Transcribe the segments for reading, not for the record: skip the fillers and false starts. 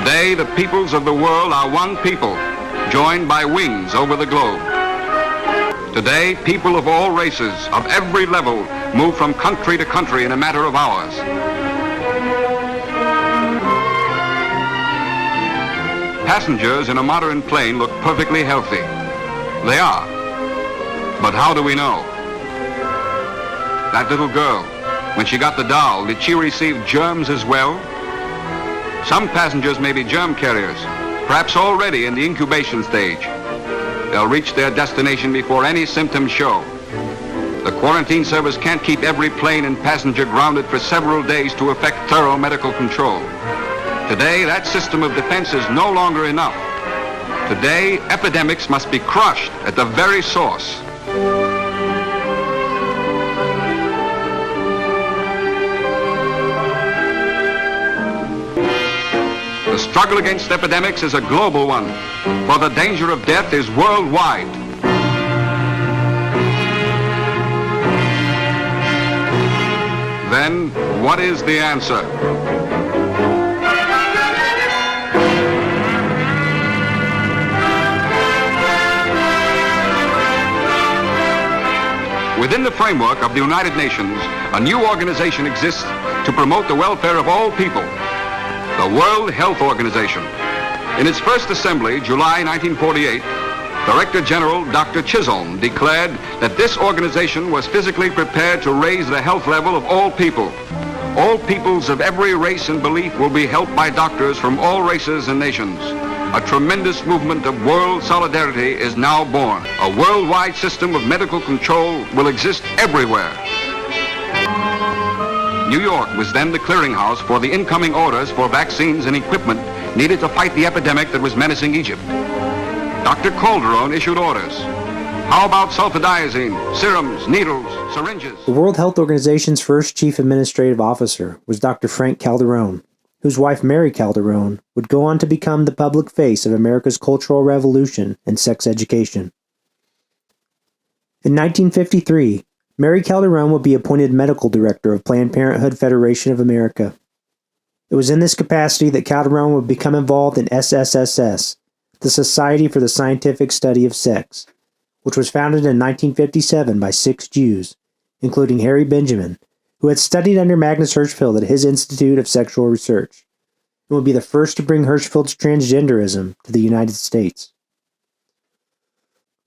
Today, the peoples of the world are one people, joined by wings over the globe. Today, people of all races, of every level, move from country to country in a matter of hours. Passengers in a modern plane look perfectly healthy. They are. But how do we know? That little girl, when she got the doll, did she receive germs as well? Some passengers may be germ carriers, perhaps already in the incubation stage. They'll reach their destination before any symptoms show. The quarantine service can't keep every plane and passenger grounded for several days to effect thorough medical control. Today, that system of defense is no longer enough. Today, epidemics must be crushed at the very source. The struggle against epidemics is a global one, for the danger of death is worldwide. Then, what is the answer? Within the framework of the United Nations, a new organization exists to promote the welfare of all people, the World Health Organization. In its first assembly, July 1948, Director General Dr. Chisholm declared that this organization was physically prepared to raise the health level of all people. All peoples of every race and belief will be helped by doctors from all races and nations. A tremendous movement of world solidarity is now born. A worldwide system of medical control will exist everywhere. New York was then the clearinghouse for the incoming orders for vaccines and equipment needed to fight the epidemic that was menacing Egypt. Dr. Calderon issued orders. How about sulfadiazine, serums, needles, syringes? The World Health Organization's first chief administrative officer was Dr. Frank Calderon, whose wife Mary Calderon would go on to become the public face of America's cultural revolution and sex education. In 1953, Mary Calderon would be appointed medical director of Planned Parenthood Federation of America. It was in this capacity that Calderon would become involved in SSSS, the Society for the Scientific Study of Sex, which was founded in 1957 by 6 Jews, including Harry Benjamin, who had studied under Magnus Hirschfeld at his Institute of Sexual Research, and would be the first to bring Hirschfeld's transgenderism to the United States.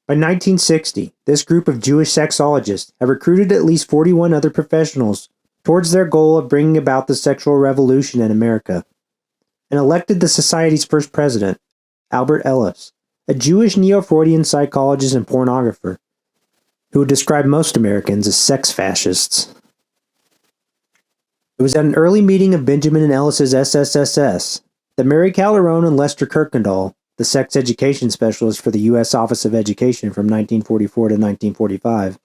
By 1960, this group of Jewish sexologists had recruited at least 41 other professionals towards their goal of bringing about the sexual revolution in America, and elected the Society's first president, Albert Ellis, a Jewish neo-Freudian psychologist and pornographer, who would describe most Americans as sex fascists. It was at an early meeting of Benjamin and Ellis's SSSS that Mary Calderon and Lester Kirkendall, the sex education specialist for the U.S. Office of Education from 1944 to 1945,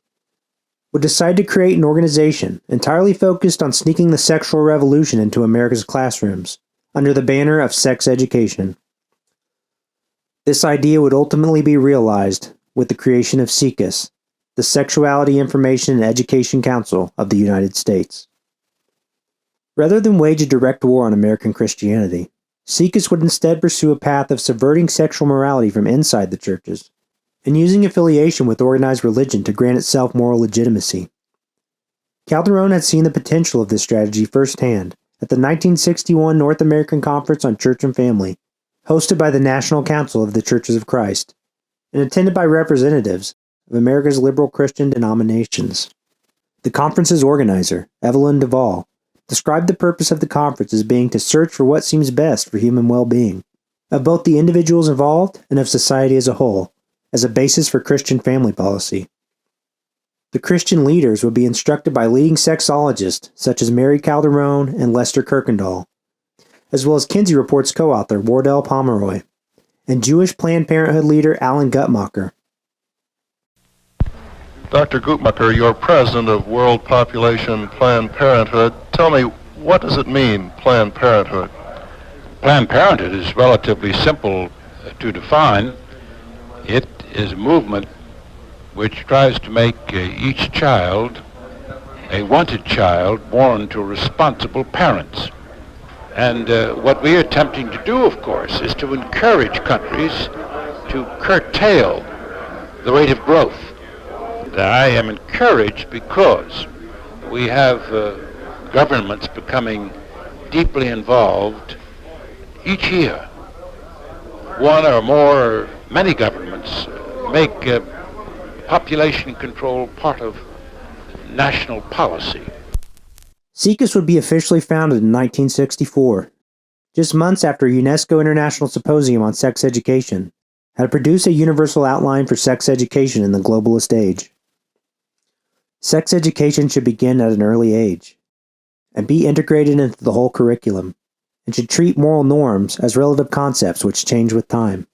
would decide to create an organization entirely focused on sneaking the sexual revolution into America's classrooms under the banner of sex education. This idea would ultimately be realized with the creation of SIECUS, the Sexuality Information and Education Council of the United States. Rather than wage a direct war on American Christianity, SIECUS would instead pursue a path of subverting sexual morality from inside the churches, and using affiliation with organized religion to grant itself moral legitimacy. Calderon had seen the potential of this strategy firsthand at the 1961 North American Conference on Church and Family, hosted by the National Council of the Churches of Christ, and attended by representatives of America's liberal Christian denominations. The conference's organizer, Evelyn Duvall, described the purpose of the conference as being to search for what seems best for human well-being, of both the individuals involved and of society as a whole, as a basis for Christian family policy. The Christian leaders would be instructed by leading sexologists such as Mary Calderon and Lester Kirkendall, as well as Kinsey Report's co-author Wardell Pomeroy, and Jewish Planned Parenthood leader Alan Guttmacher. Dr. Guttmacher, you're president of World Population Planned Parenthood. Tell me, what does it mean, Planned Parenthood? Planned Parenthood is relatively simple to define. It is a movement which tries to make each child a wanted child born to responsible parents. And what we are attempting to do, of course, is to encourage countries to curtail the rate of growth. I am encouraged because we have governments becoming deeply involved each year. One or more, or many governments make population control part of national policy. SIECUS would be officially founded in 1964, just months after a UNESCO International Symposium on Sex Education had produced a universal outline for sex education in the globalist age. Sex education should begin at an early age and be integrated into the whole curriculum, and should treat moral norms as relative concepts which change with time.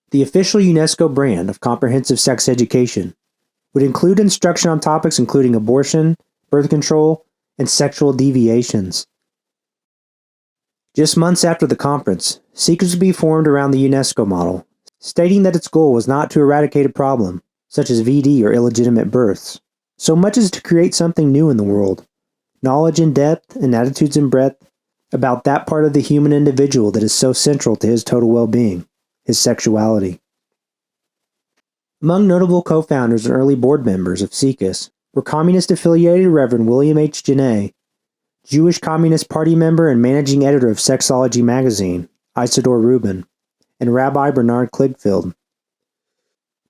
The official UNESCO brand of comprehensive sex education would include instruction on topics including abortion, birth control, and sexual deviations. Just months after the conference, SIECUS would be formed around the UNESCO model, stating that its goal was not to eradicate a problem, such as VD or illegitimate births, so much as to create something new in the world, knowledge in depth and attitudes in breadth about that part of the human individual that is so central to his total well-being, his sexuality. Among notable co-founders and early board members of SIECUS were communist-affiliated Reverend William H. Genet, Jewish Communist Party member and managing editor of Sexology magazine, Isidore Rubin, and Rabbi Bernard Kligfeld.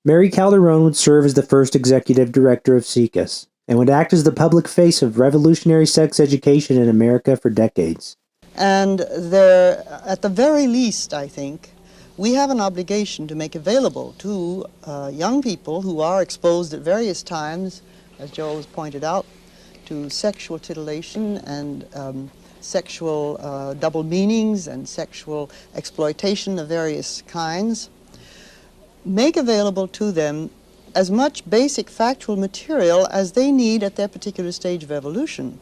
Mary Calderon would serve as the first executive director of SIECUS and would act as the public face of revolutionary sex education in America for decades. And there, at the very least, I think, we have an obligation to make available to young people who are exposed at various times, as Joel has pointed out, to sexual titillation and sexual double meanings and sexual exploitation of various kinds, make available to them as much basic factual material as they need at their particular stage of evolution.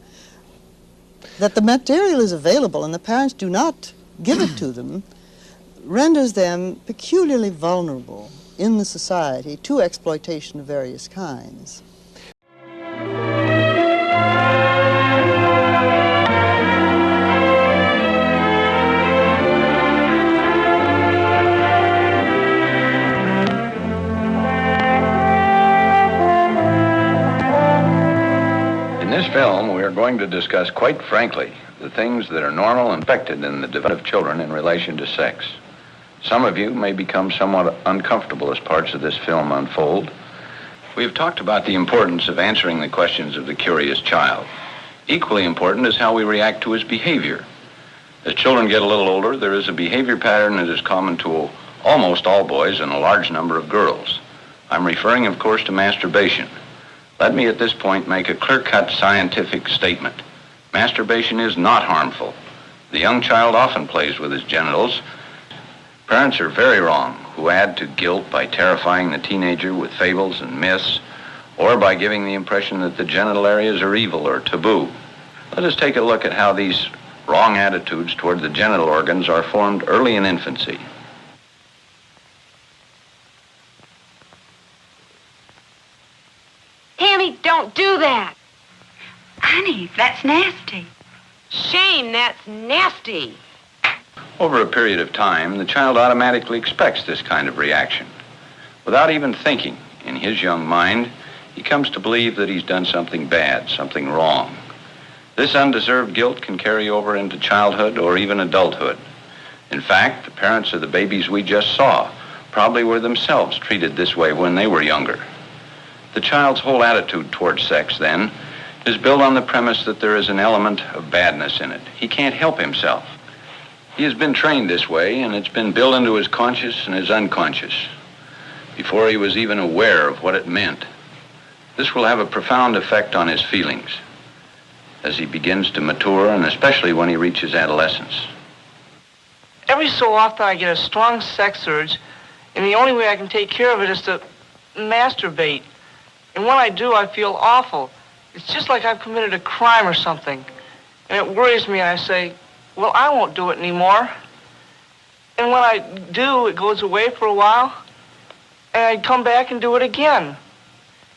That the material is available and the parents do not give it to them renders them peculiarly vulnerable in the society to exploitation of various kinds. In this film, we are going to discuss quite frankly the things that are normal and expected in the development of children in relation to sex. Some of you may become somewhat uncomfortable as parts of this film unfold. We have talked about the importance of answering the questions of the curious child. Equally important is how we react to his behavior. As children get a little older, there is a behavior pattern that is common to almost all boys and a large number of girls. I'm referring, of course, to masturbation. Let me at this point make a clear-cut scientific statement. Masturbation is not harmful. The young child often plays with his genitals. Parents are very wrong who add to guilt by terrifying the teenager with fables and myths, or by giving the impression that the genital areas are evil or taboo. Let us take a look at how these wrong attitudes toward the genital organs are formed early in infancy. Tammy, don't do that. Honey, that's nasty. Shame, that's nasty. Over a period of time, the child automatically expects this kind of reaction. Without even thinking, in his young mind, he comes to believe that he's done something bad, something wrong. This undeserved guilt can carry over into childhood or even adulthood. In fact, the parents of the babies we just saw probably were themselves treated this way when they were younger. The child's whole attitude towards sex, then, is built on the premise that there is an element of badness in it. He can't help himself. He has been trained this way, and it's been built into his conscious and his unconscious, before he was even aware of what it meant. This will have a profound effect on his feelings as he begins to mature, and especially when he reaches adolescence. Every so often I get a strong sex urge, and the only way I can take care of it is to masturbate. And when I do, I feel awful. It's just like I've committed a crime or something. And it worries me, and I say, well, I won't do it anymore. And when I do, it goes away for a while, and I come back and do it again.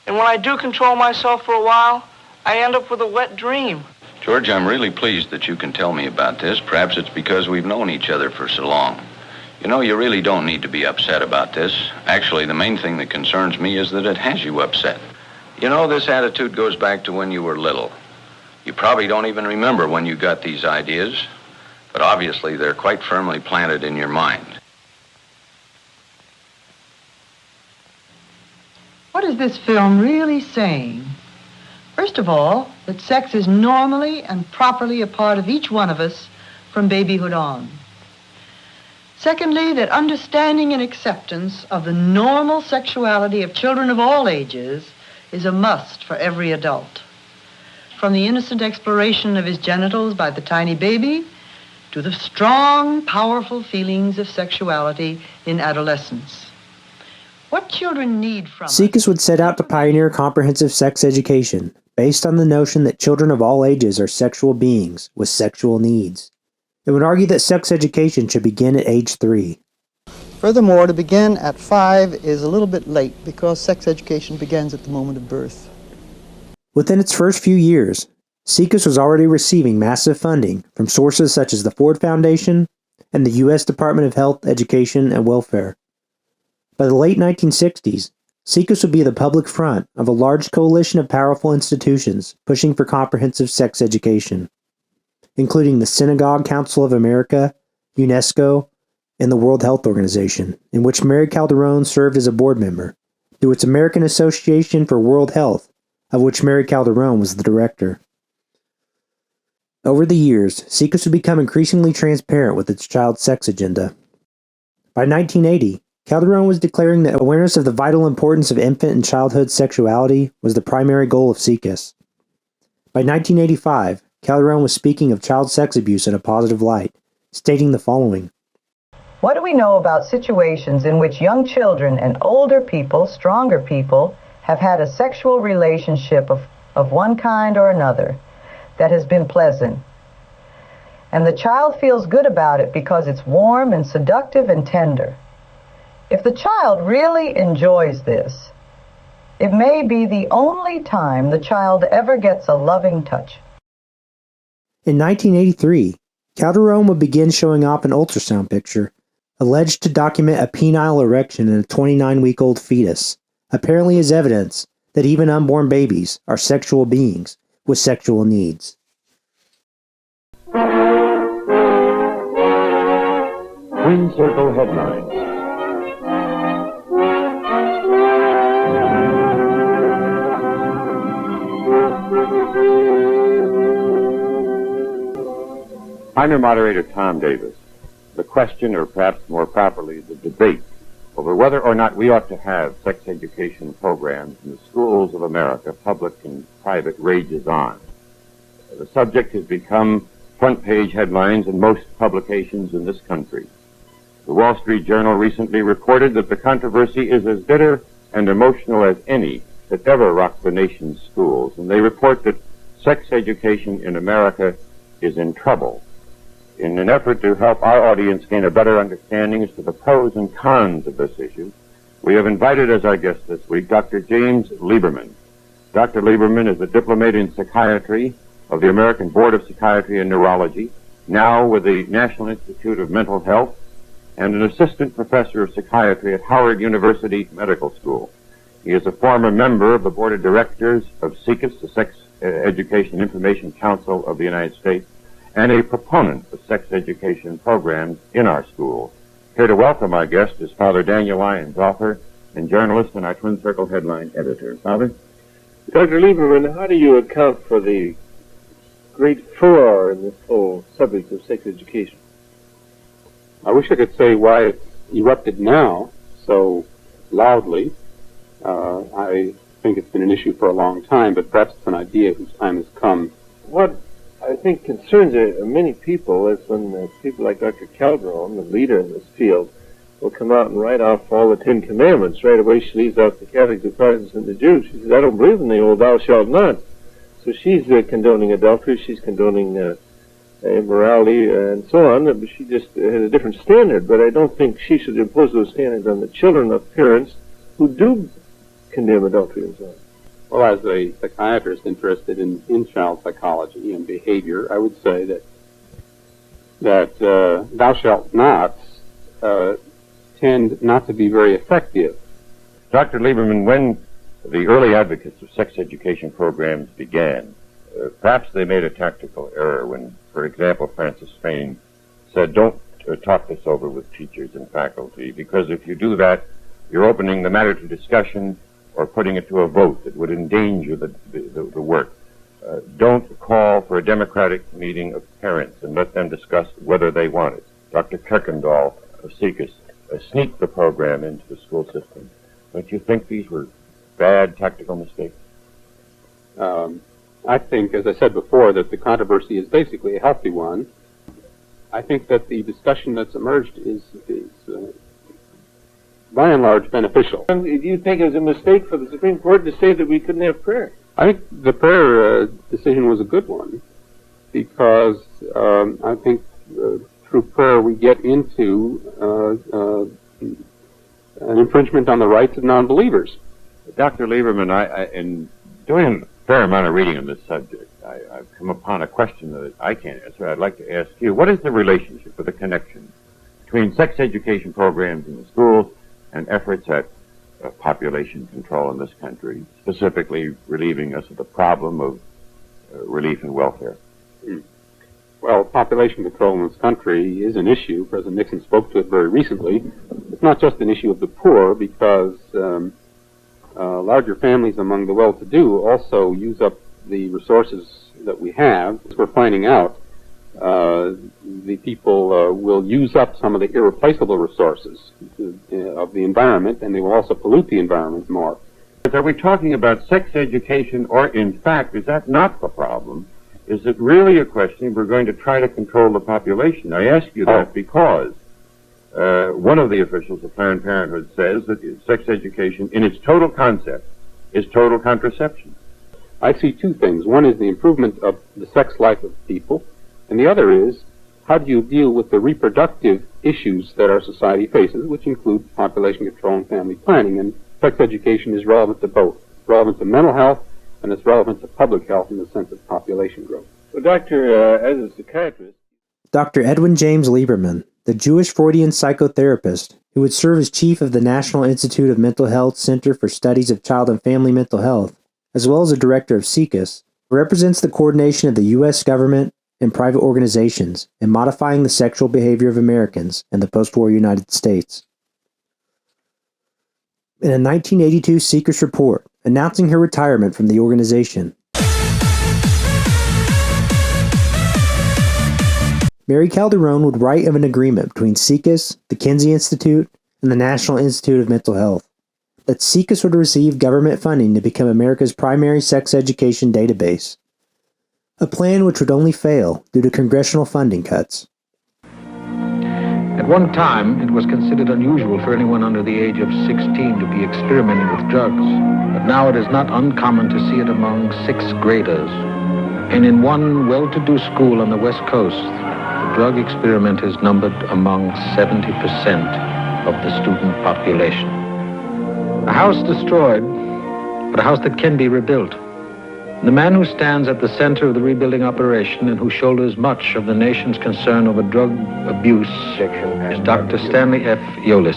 And when I do control myself for a while, I end up with a wet dream. George, I'm really pleased that you can tell me about this. Perhaps it's because we've known each other for so long. You know, you really don't need to be upset about this. Actually, the main thing that concerns me is that it has you upset. You know, this attitude goes back to when you were little. You probably don't even remember when you got these ideas, but obviously they're quite firmly planted in your mind. What is this film really saying? First of all, that sex is normally and properly a part of each one of us from babyhood on. Secondly, that understanding and acceptance of the normal sexuality of children of all ages is a must for every adult. From the innocent exploration of his genitals by the tiny baby to the strong, powerful feelings of sexuality in adolescence. What children need from SIECUS would set out to pioneer comprehensive sex education based on the notion that children of all ages are sexual beings with sexual needs. It would argue that sex education should begin at age 3. Furthermore, to begin at 5 is a little bit late because sex education begins at the moment of birth. Within its first few years, SIECUS was already receiving massive funding from sources such as the Ford Foundation and the U.S. Department of Health, Education, and Welfare. By the late 1960s, SIECUS would be the public front of a large coalition of powerful institutions pushing for comprehensive sex education, including the Synagogue Council of America, UNESCO, and the World Health Organization, in which Mary Calderone served as a board member, through its American Association for World Health, of which Mary Calderone was the director. Over the years, SIECUS would become increasingly transparent with its child sex agenda. By 1980, Calderone was declaring that awareness of the vital importance of infant and childhood sexuality was the primary goal of SIECUS. By 1985, Calderone was speaking of child sex abuse in a positive light, stating the following. What do we know about situations in which young children and older people, stronger people, have had a sexual relationship of one kind or another that has been pleasant? And the child feels good about it because it's warm and seductive and tender. If the child really enjoys this, it may be the only time the child ever gets a loving touch. In 1983, Calderone would begin showing off an ultrasound picture alleged to document a penile erection in a 29-week-old fetus, apparently as evidence that even unborn babies are sexual beings with sexual needs. Twin Circle Headlines. I'm your moderator, Tom Davis. The question, or perhaps more properly, the debate over whether or not we ought to have sex education programs in the schools of America, public and private, rages on. The subject has become front-page headlines in most publications in this country. The Wall Street Journal recently reported that the controversy is as bitter and emotional as any that ever rocked the nation's schools, and they report that sex education in America is in trouble. In an effort to help our audience gain a better understanding as to the pros and cons of this issue, we have invited as our guest this week Dr. James Lieberman. Dr. Lieberman is a diplomate in psychiatry of the American Board of Psychiatry and Neurology, now with the National Institute of Mental Health, and an assistant professor of psychiatry at Howard University Medical School. He is a former member of the board of directors of SIECUS, the Sex Education Information Council of the United States, and a proponent of sex education programs in our schools. Here to welcome our guest is Father Daniel Lyons, author and journalist and our Twin Circle headline editor. Father? Dr. Lieberman, how do you account for the great furor in this whole subject of sex education? I wish I could say why it's erupted now so loudly. I think it's been an issue for a long time, but perhaps it's an idea whose time has come. What I think concerns many people is when people like Dr. Calderone, the leader in this field, will come out and write off all the Ten Commandments. Right away she leaves out the Catholics, the Protestants, and the Jews. She says, I don't believe in the old thou shalt not. So she's condoning adultery, she's condoning immorality, and so on. But she just has a different standard. But I don't think she should impose those standards on the children of parents who do condemn adultery and so on. Well, as a psychiatrist interested in child psychology and behavior, I would say that thou shalt nots tend not to be very effective. Dr. Lieberman, when the early advocates of sex education programs began, perhaps they made a tactical error when, for example, Francis Fain said, don't talk this over with teachers and faculty, because if you do that, you're opening the matter to discussion or putting it to a vote that would endanger the work. Don't call for a democratic meeting of parents and let them discuss whether they want it. Dr. Kirkendall of SIECUS sneaked the program into the school system. Don't you think these were bad tactical mistakes? I think, as I said before, that the controversy is basically a healthy one. I think that the discussion that's emerged is by and large beneficial. Do you think it was a mistake for the Supreme Court to say that we couldn't have prayer? I think the prayer decision was a good one, because I think through prayer we get into an infringement on the rights of non-believers. Dr. Lieberman, in doing a fair amount of reading on this subject, I've come upon a question that I can't answer. I'd like to ask you, what is the relationship or the connection between sex education programs in the schools and efforts at population control in this country, specifically relieving us of the problem of relief and welfare? Well, population control in this country is an issue. President Nixon spoke to it very recently. It's not just an issue of the poor, because larger families among the well-to-do also use up the resources that we have. As we're finding out, the people will use up some of the irreplaceable resources of the environment, and they will also pollute the environment more. Are we talking about sex education, or in fact, is that not the problem? Is it really a question we're going to try to control the population? I ask you that because one of the officials of Planned Parenthood says that sex education, in its total concept, is total contraception. I see two things. One is the improvement of the sex life of people, and the other is, how do you deal with the reproductive issues that our society faces, which include population control and family planning. And sex education is relevant to both. It's relevant to mental health, and it's relevant to public health in the sense of population growth. Well, Doctor, as a psychiatrist... Dr. Edwin James Lieberman, the Jewish Freudian psychotherapist who would serve as chief of the National Institute of Mental Health Center for Studies of Child and Family Mental Health, as well as a director of SIECUS, represents the coordination of the U.S. government and private organizations in modifying the sexual behavior of Americans in the post-war United States. In a 1982 SIECUS report announcing her retirement from the organization, Mary Calderon would write of an agreement between SIECUS, the Kinsey Institute, and the National Institute of Mental Health, that SIECUS would receive government funding to become America's primary sex education database, a plan which would only fail due to congressional funding cuts. At one time, it was considered unusual for anyone under the age of 16 to be experimenting with drugs, but now it is not uncommon to see it among sixth graders. And in one well-to-do school on the West Coast, the drug experiment is numbered among 70% of the student population. A house destroyed, but a house that can be rebuilt. The man who stands at the center of the rebuilding operation and who shoulders much of the nation's concern over drug abuse is Dr. Stanley F. Yolles.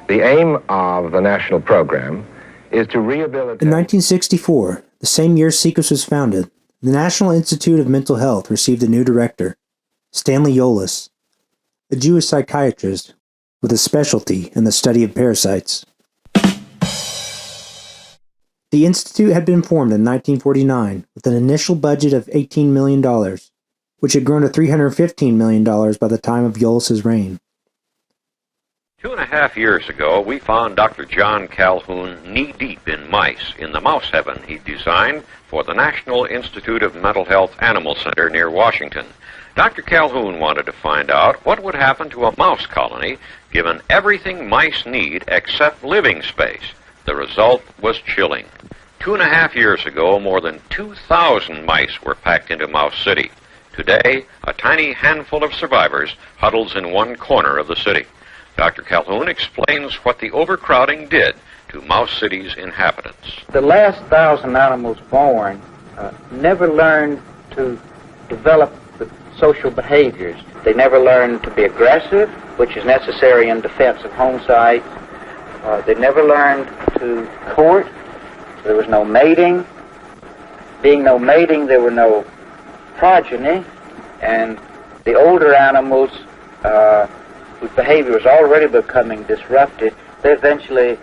The aim of the national program is to rehabilitate... In 1964, the same year SIECUS was founded, the National Institute of Mental Health received a new director, Stanley Yolles, a Jewish psychiatrist with a specialty in the study of parasites. The institute had been formed in 1949 with an initial budget of $18 million, which had grown to $315 million by the time of Yolles' reign. 2.5 years ago, we found Dr. John Calhoun knee-deep in mice in the mouse heaven he designed for the National Institute of Mental Health Animal Center near Washington. Dr. Calhoun wanted to find out what would happen to a mouse colony given everything mice need except living space. The result was chilling. 2.5 years ago, more than 2,000 mice were packed into Mouse City. Today, a tiny handful of survivors huddles in one corner of the city. Dr. Calhoun explains what the overcrowding did to to Mouse City's inhabitants. The last 1,000 animals born never learned to develop the social behaviors. They never learned to be aggressive, which is necessary in defense of home sites. They never learned to court. There was no mating. Being no mating, there were no progeny, and the older animals whose behavior was already becoming disrupted, they eventually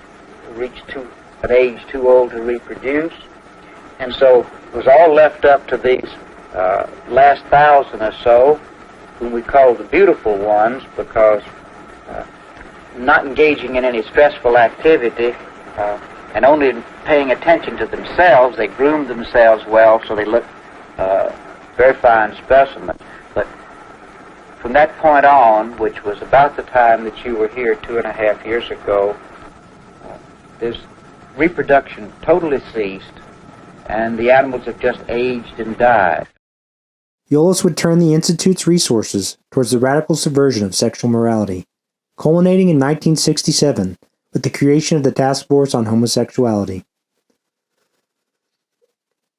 reached an age too old to reproduce, and so it was all left up to these last 1,000 or so, whom we call the beautiful ones, because not engaging in any stressful activity and only paying attention to themselves, they groomed themselves well, so they looked very fine specimens. But from that point on, which was about the time that you were here 2.5 years ago, this reproduction totally ceased, and the animals have just aged and died. Yolles would turn the Institute's resources towards the radical subversion of sexual morality, culminating in 1967 with the creation of the Task Force on Homosexuality.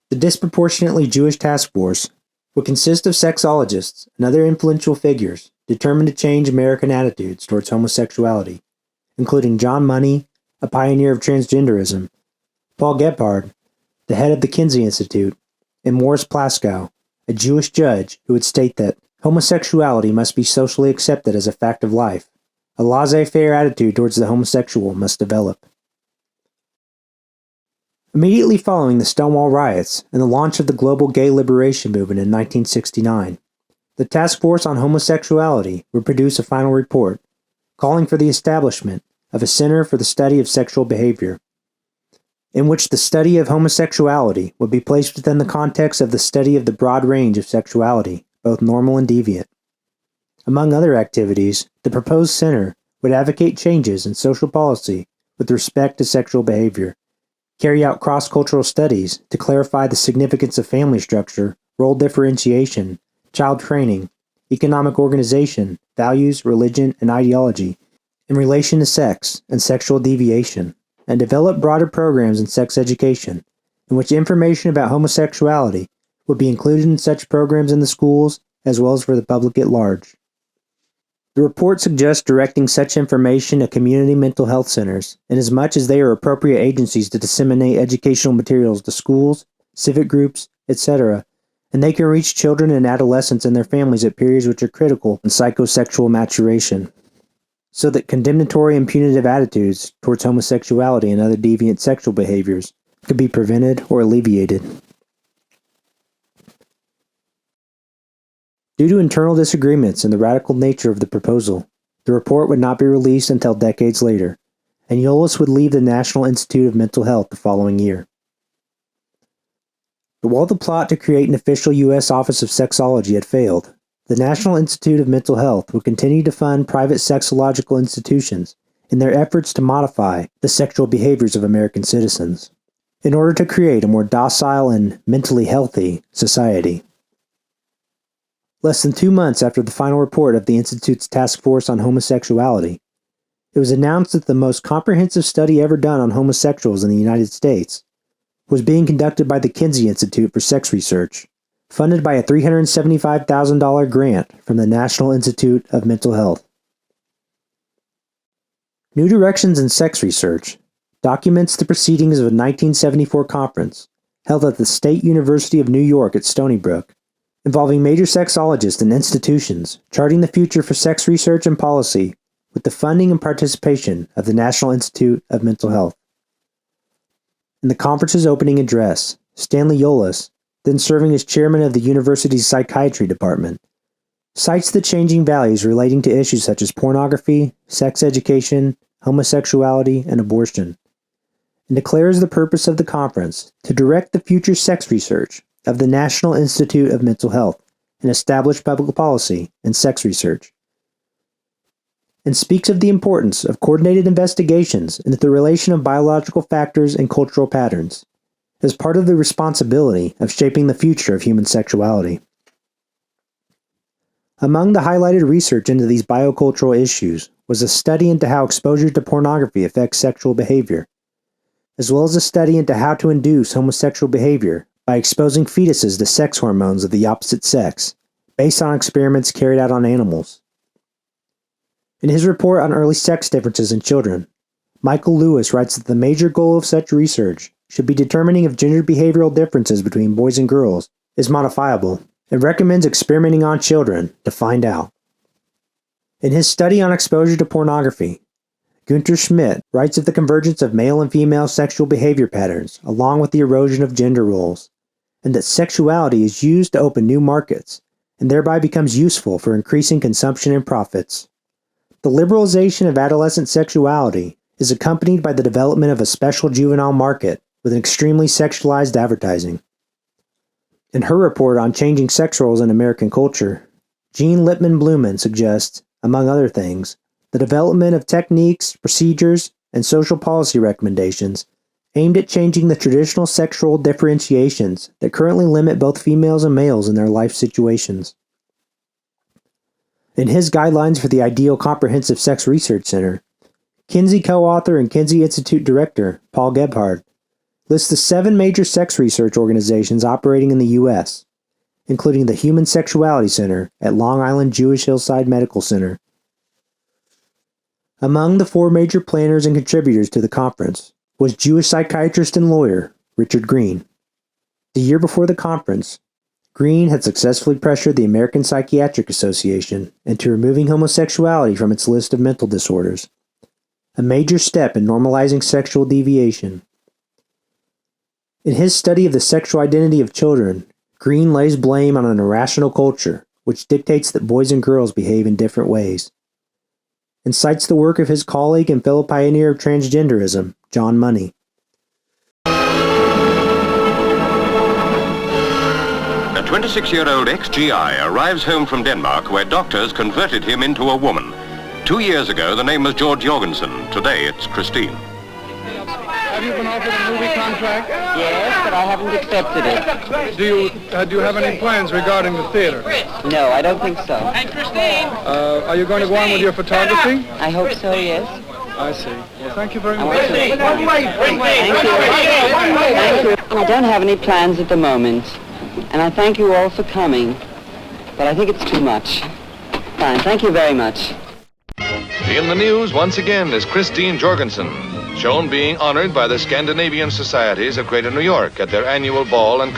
The disproportionately Jewish task force would consist of sexologists and other influential figures determined to change American attitudes towards homosexuality, including John Money, a pioneer of transgenderism, Paul Gebhard, the head of the Kinsey Institute, and Morris Plaskow, a Jewish judge who would state that homosexuality must be socially accepted as a fact of life. A laissez-faire attitude towards the homosexual must develop. Immediately following the Stonewall riots and the launch of the global gay liberation movement in 1969, the Task Force on Homosexuality would produce a final report calling for the establishment of a Center for the Study of Sexual Behavior, in which the study of homosexuality would be placed within the context of the study of the broad range of sexuality, both normal and deviant. Among other activities, the proposed center would advocate changes in social policy with respect to sexual behavior, carry out cross-cultural studies to clarify the significance of family structure, role differentiation, child training, economic organization, values, religion, and ideology in relation to sex and sexual deviation, and develop broader programs in sex education, in which information about homosexuality would be included in such programs in the schools as well as for the public at large. The report suggests directing such information to community mental health centers, inasmuch as they are appropriate agencies to disseminate educational materials to schools, civic groups, etc., and they can reach children and adolescents and their families at periods which are critical in psychosexual maturation, so that condemnatory and punitive attitudes towards homosexuality and other deviant sexual behaviors could be prevented or alleviated. Due to internal disagreements and the radical nature of the proposal, the report would not be released until decades later, and Yolles would leave the National Institute of Mental Health the following year. But while the plot to create an official U.S. Office of Sexology had failed, the National Institute of Mental Health would continue to fund private sexological institutions in their efforts to modify the sexual behaviors of American citizens, in order to create a more docile and mentally healthy society. Less than 2 months after the final report of the Institute's Task Force on Homosexuality, it was announced that the most comprehensive study ever done on homosexuals in the United States was being conducted by the Kinsey Institute for Sex Research, funded by a $375,000 grant from the National Institute of Mental Health. New Directions in Sex Research documents the proceedings of a 1974 conference held at the State University of New York at Stony Brook, involving major sexologists and institutions charting the future for sex research and policy with the funding and participation of the National Institute of Mental Health. In the conference's opening address, Stanley Yolles, then serving as chairman of the university's psychiatry department, cites the changing values relating to issues such as pornography, sex education, homosexuality, and abortion, and declares the purpose of the conference to direct the future sex research of the National Institute of Mental Health and establish public policy in sex research, and speaks of the importance of coordinated investigations into the relation of biological factors and cultural patterns as part of the responsibility of shaping the future of human sexuality. Among the highlighted research into these biocultural issues was a study into how exposure to pornography affects sexual behavior, as well as a study into how to induce homosexual behavior by exposing fetuses to sex hormones of the opposite sex, based on experiments carried out on animals. In his report on early sex differences in children, Michael Lewis writes that the major goal of such research should be determining if gender behavioral differences between boys and girls is modifiable, and recommends experimenting on children to find out. In his study on exposure to pornography, Günther Schmidt writes of the convergence of male and female sexual behavior patterns along with the erosion of gender roles, and that sexuality is used to open new markets and thereby becomes useful for increasing consumption and profits. The liberalization of adolescent sexuality is accompanied by the development of a special juvenile market with an extremely sexualized advertising. In her report on changing sex roles in American culture, Jean Lippman Blumen suggests, among other things, the development of techniques, procedures, and social policy recommendations aimed at changing the traditional sexual differentiations that currently limit both females and males in their life situations. In his Guidelines for the Ideal Comprehensive Sex Research Center, Kinsey co-author and Kinsey Institute director Paul Gebhard lists the 7 major sex research organizations operating in the U.S., including the Human Sexuality Center at Long Island Jewish Hillside Medical Center. Among the 4 major planners and contributors to the conference was Jewish psychiatrist and lawyer Richard Green. The year before the conference, Green had successfully pressured the American Psychiatric Association into removing homosexuality from its list of mental disorders, a major step in normalizing sexual deviation. In his study of the sexual identity of children, Green lays blame on an irrational culture which dictates that boys and girls behave in different ways, and cites the work of his colleague and fellow pioneer of transgenderism, John Money. A 26-year-old ex-GI arrives home from Denmark where doctors converted him into a woman. 2 years ago, the name was George Jorgensen. Today, it's Christine. Have you been offered a movie contract? Yes, but I haven't accepted it. Do you have any plans regarding the theater? No, I don't think so. Hey, Christine! Are you going to go on with your photography? I hope so, yes. I see. Well, thank you very much. Thank you. I don't have any plans at the moment, and I thank you all for coming, but I think it's too much. Fine, thank you very much. In the news once again is Christine Jorgensen, shown being honored by the Scandinavian Societies of Greater New York at their annual ball and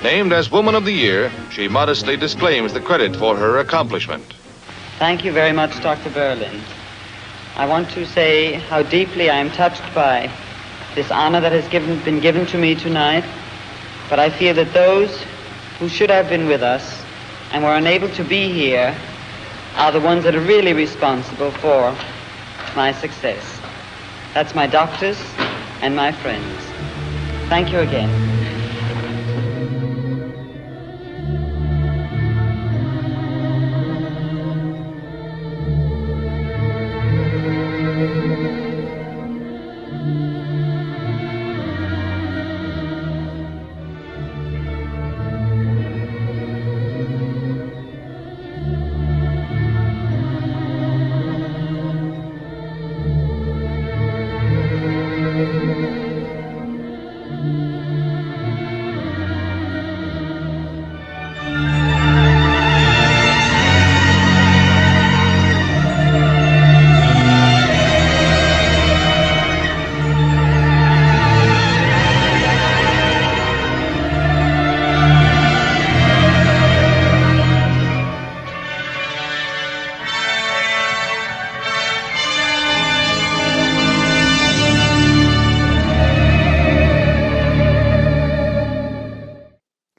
named as Woman of the Year, she modestly disclaims the credit for her accomplishment. Thank you very much, Dr. Berlin. I want to say how deeply I am touched by this honor that has been given to me tonight, but I feel that those who should have been with us and were unable to be here are the ones that are really responsible for my success. That's my doctors and my friends. Thank you again.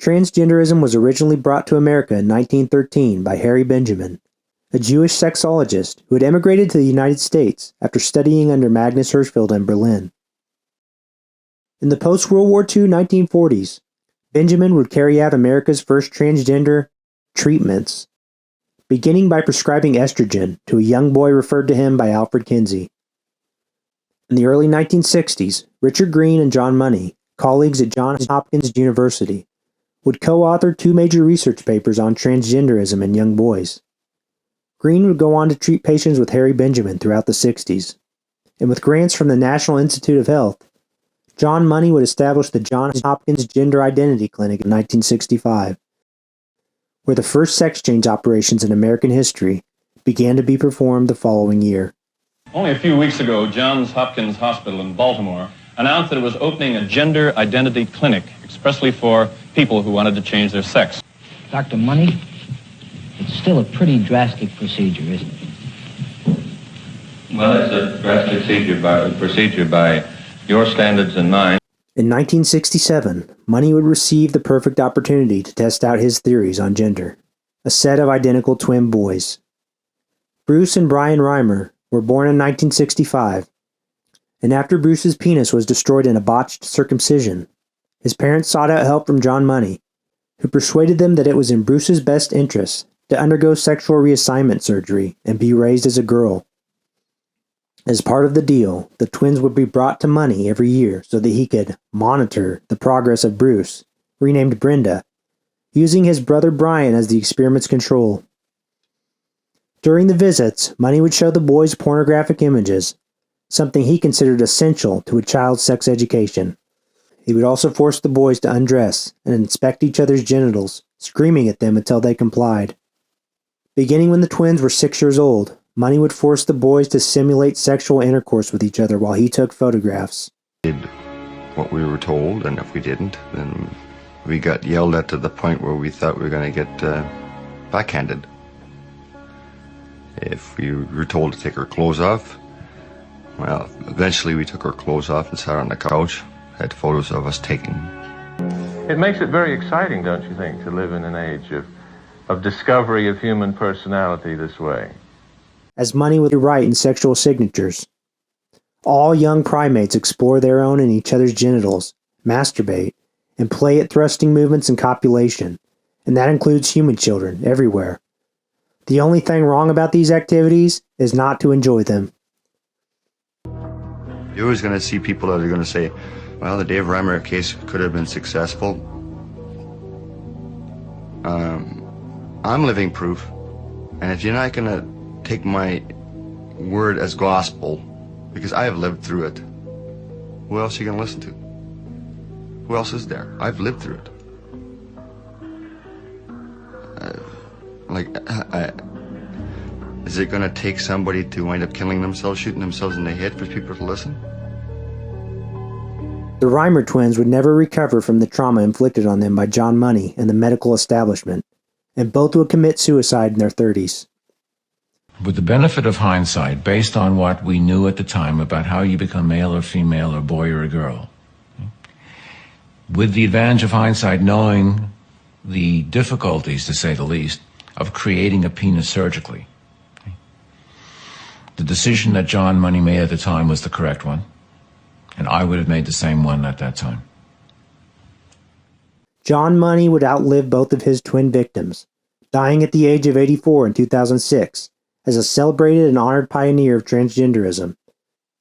Transgenderism was originally brought to America in 1913 by Harry Benjamin, a Jewish sexologist who had emigrated to the United States after studying under Magnus Hirschfeld in Berlin. In the post-World War II 1940s, Benjamin would carry out America's first transgender treatments, beginning by prescribing estrogen to a young boy referred to him by Alfred Kinsey. In the early 1960s, Richard Green and John Money, colleagues at Johns Hopkins University, would co-author 2 major research papers on transgenderism in young boys. Green would go on to treat patients with Harry Benjamin throughout the 60s, and with grants from the National Institute of Health, John Money would establish the Johns Hopkins Gender Identity Clinic in 1965, where the first sex change operations in American history began to be performed the following year. Only a few weeks ago, Johns Hopkins Hospital in Baltimore announced that it was opening a gender identity clinic expressly for people who wanted to change their sex. Dr. Money, it's still a pretty drastic procedure, isn't it? Well, it's a drastic procedure by your standards and mine. In 1967, Money would receive the perfect opportunity to test out his theories on gender. A set of identical twin boys. Bruce and Brian Reimer were born in 1965, and after Bruce's penis was destroyed in a botched circumcision, his parents sought out help from John Money, who persuaded them that it was in Bruce's best interest to undergo sexual reassignment surgery and be raised as a girl. As part of the deal, the twins would be brought to Money every year so that he could monitor the progress of Bruce, renamed Brenda, using his brother Brian as the experiment's control. During the visits, Money would show the boys pornographic images, something he considered essential to a child's sex education. He would also force the boys to undress and inspect each other's genitals, screaming at them until they complied. Beginning when the twins were 6 years old, Money would force the boys to simulate sexual intercourse with each other while he took photographs. Did what we were told, and if we didn't, then we got yelled at to the point where we thought we were going to get backhanded. If we were told to take our clothes off, well, eventually we took our clothes off and sat on the couch, had photos of us taken. It makes it very exciting, don't you think, to live in an age of discovery of human personality this way? As Money would write in Sexual Signatures, all young primates explore their own and each other's genitals, masturbate, and play at thrusting movements and copulation, and that includes human children everywhere. The only thing wrong about these activities is not to enjoy them. You're always going to see people that are going to say, well, the Dave Reimer case could have been successful. I'm living proof, and if you're not going to take my word as gospel, because I have lived through it, who else are you going to listen to? Who else is there? I've lived through it. Is it going to take somebody to wind up killing themselves, shooting themselves in the head for people to listen? The Reimer twins would never recover from the trauma inflicted on them by John Money and the medical establishment, and both would commit suicide in their 30s. With the benefit of hindsight, based on what we knew at the time about how you become male or female or boy or a girl, with the advantage of hindsight, knowing the difficulties, to say the least, of creating a penis surgically, the decision that John Money made at the time was the correct one, and I would have made the same one at that time. John Money would outlive both of his twin victims, dying at the age of 84 in 2006 as a celebrated and honored pioneer of transgenderism,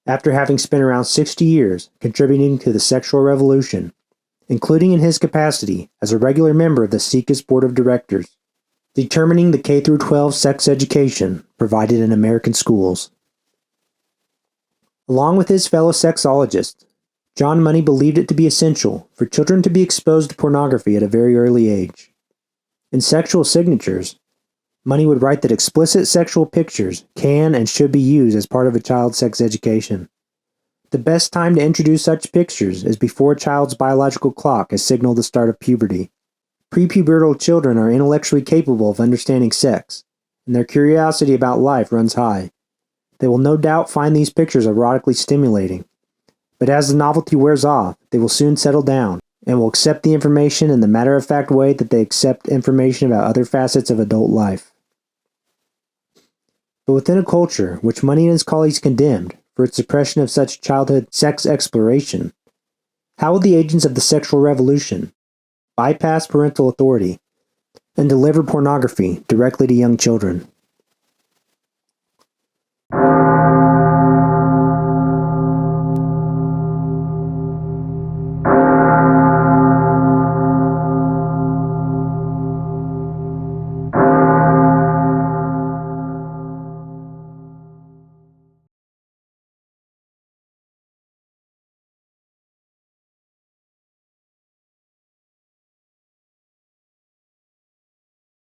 after having spent around 60 years contributing to the sexual revolution, including in his capacity as a regular member of the SIECUS Board of Directors, determining the K-12 sex education provided in American schools. Along with his fellow sexologists, John Money believed it to be essential for children to be exposed to pornography at a very early age. In Sexual Signatures, Money would write that explicit sexual pictures can and should be used as part of a child's sex education. The best time to introduce such pictures is before a child's biological clock has signaled the start of puberty. Prepubertal children are intellectually capable of understanding sex, and their curiosity about life runs high. They will no doubt find these pictures erotically stimulating, but as the novelty wears off, they will soon settle down and will accept the information in the matter-of-fact way that they accept information about other facets of adult life. But within a culture which Money and his colleagues condemned for its suppression of such childhood sex exploration, how will the agents of the sexual revolution bypass parental authority and deliver pornography directly to young children?